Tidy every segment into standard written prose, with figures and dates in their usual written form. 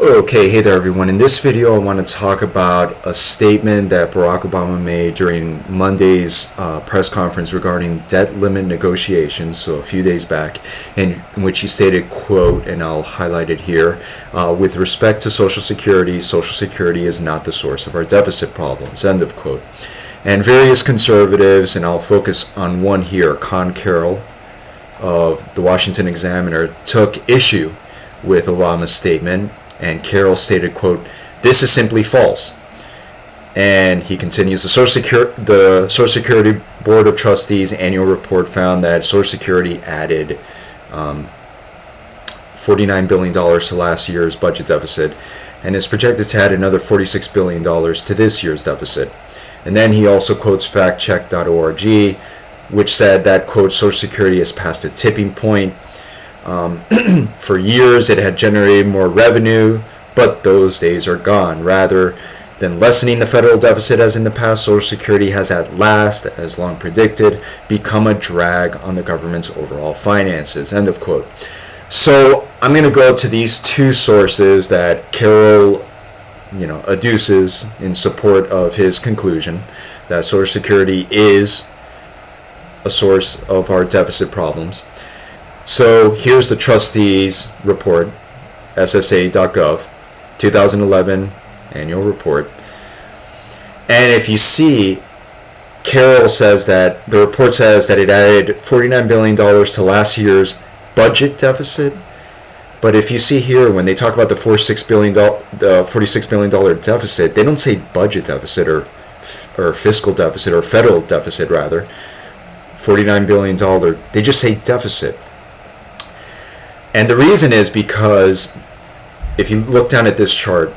Okay, hey there everyone. In this video I want to talk about a statement that Barack Obama made during Monday's press conference regarding debt limit negotiations, so a few days back, in which he stated, quote, and I'll highlight it here, with respect to Social Security is not the source of our deficit problems, end of quote. And various conservatives, and I'll focus on one here, Con Carroll of the Washington Examiner, took issue with Obama's statement. And Carroll stated, quote, "This is simply false." And he continues, the Social Security Board of Trustees annual report found that Social Security added $49 billion to last year's budget deficit and is projected to add another $46 billion to this year's deficit. And then he also quotes factcheck.org, which said that, quote, Social Security has passed a tipping point. For years it had generated more revenue, but those days are gone. Rather than lessening the federal deficit as in the past, Social Security has at last, as long predicted, become a drag on the government's overall finances, end of quote. So I'm going to go to these two sources that Carroll adduces in support of his conclusion that Social Security is a source of our deficit problems. So here's the trustees report, SSA.gov, 2011 annual report. And if you see, Carroll says that the report says that it added $49 billion to last year's budget deficit. But if you see here, when they talk about the $46 billion deficit, they don't say budget deficit or fiscal deficit or federal deficit, rather. $49 billion, they just say deficit. And the reason is because if you look down at this chart,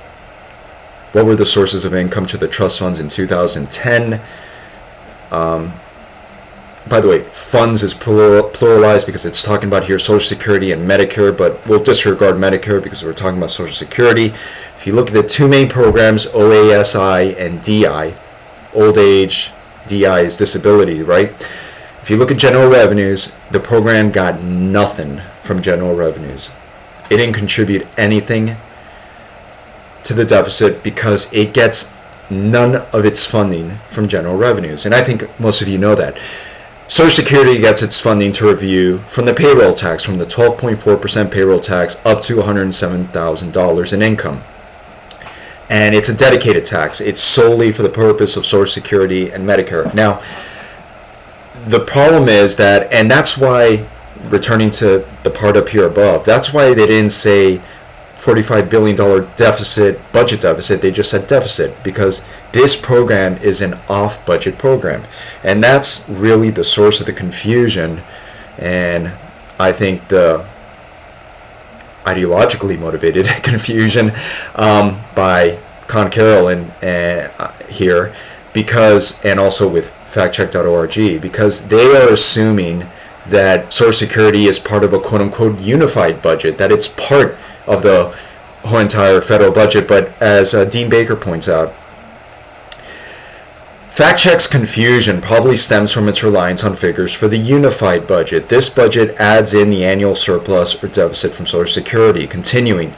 what were the sources of income to the trust funds in 2010? By the way, funds is pluralized because it's talking about here Social Security and Medicare, but we'll disregard Medicare because we're talking about Social Security. If you look at the two main programs, OASI and DI, old age, DI is disability, right? If you look at general revenues, the program got nothing from general revenues. It didn't contribute anything to the deficit because it gets none of its funding from general revenues. And I think most of you know that. Social Security gets its funding to review from the payroll tax, from the 12.4% payroll tax up to $107,000 in income. And it's a dedicated tax. It's solely for the purpose of Social Security and Medicare. Now, the problem is that, and that's why, returning to the part up here above, that's why they didn't say $45 billion deficit, budget deficit, they just said deficit, because this program is an off-budget program. And that's really the source of the confusion, and I think the ideologically motivated confusion by Con Carroll and here, because, and also with factcheck.org, because they are assuming that Social Security is part of a quote-unquote unified budget, that it's part of the whole entire federal budget. But as Dean Baker points out, FactCheck's confusion probably stems from its reliance on figures for the unified budget. This budget adds in the annual surplus or deficit from Social Security. Continuing,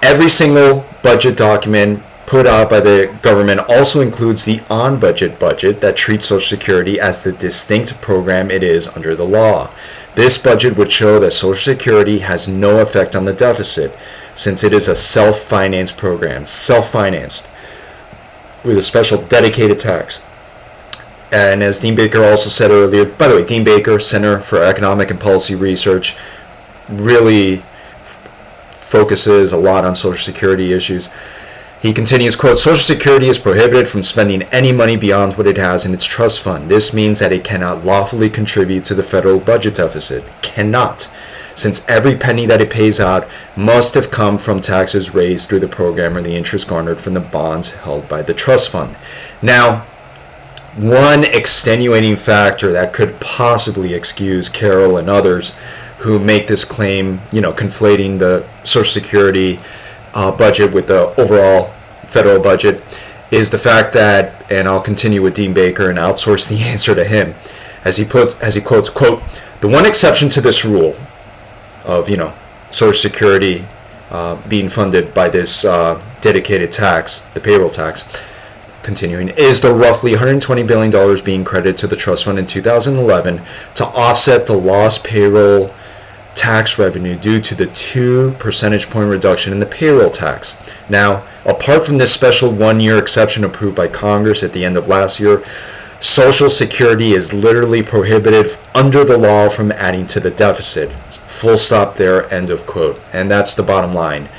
every single budget document put out by the government also includes the on-budget budget that treats Social Security as the distinct program it is under the law. This budget would show that Social Security has no effect on the deficit, since it is a self-financed program, self-financed, with a special dedicated tax. And as Dean Baker also said earlier, by the way, Dean Baker, Center for Economic and Policy Research, really focuses a lot on Social Security issues. He continues, quote, Social Security is prohibited from spending any money beyond what it has in its trust fund. This means that it cannot lawfully contribute to the federal budget deficit. Cannot, since every penny that it pays out must have come from taxes raised through the program or the interest garnered from the bonds held by the trust fund. Now, one extenuating factor that could possibly excuse Carroll and others who make this claim, conflating the Social Security budget with the overall federal budget, is the fact that, and I'll continue with Dean Baker and outsource the answer to him, as he quotes, quote, the one exception to this rule of, Social Security being funded by this dedicated tax, the payroll tax. Continuing, is the roughly $120 billion being credited to the trust fund in 2011 to offset the lost payroll tax revenue due to the 2 percentage point reduction in the payroll tax. Now, apart from this special one-year exception approved by Congress at the end of last year, Social Security is literally prohibited under the law from adding to the deficit. Full stop there, end of quote. And that's the bottom line.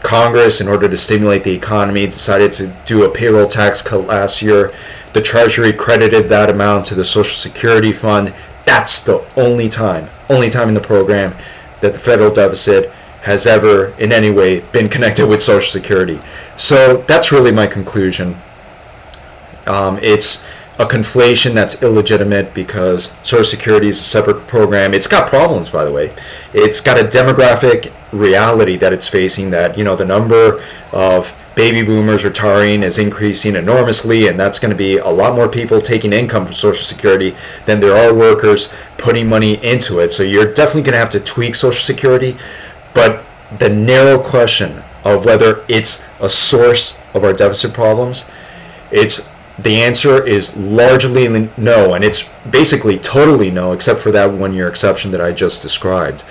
Congress, in order to stimulate the economy, decided to do a payroll tax cut last year. The Treasury credited that amount to the Social Security Fund. That's the only time in the program that the federal deficit has ever in any way been connected with Social Security. So that's really my conclusion. It's a conflation that's illegitimate because Social Security is a separate program. It's got problems, by the way. It's got a demographic reality that it's facing, that, you know, the number of baby boomers retiring is increasing enormously, and that's going to be a lot more people taking income from Social Security than there are workers putting money into it. So you're definitely going to have to tweak Social Security, but the narrow question of whether it's a source of our deficit problems, the answer is largely no, and it's basically totally no, except for that one-year exception that I just described.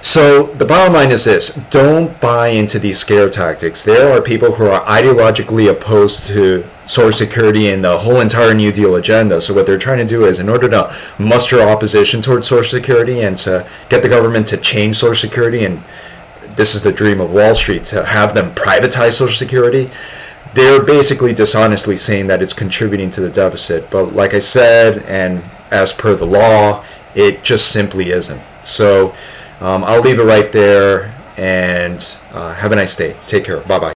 So the bottom line is this: don't buy into these scare tactics. There are people who are ideologically opposed to Social Security and the whole entire New Deal agenda. So what they're trying to do is, in order to muster opposition towards Social Security and to get the government to change Social Security, and this is the dream of Wall Street, to have them privatize Social Security, they're basically dishonestly saying that it's contributing to the deficit. But like I said, and as per the law, it just simply isn't. So I'll leave it right there, and have a nice day. Take care. Bye-bye.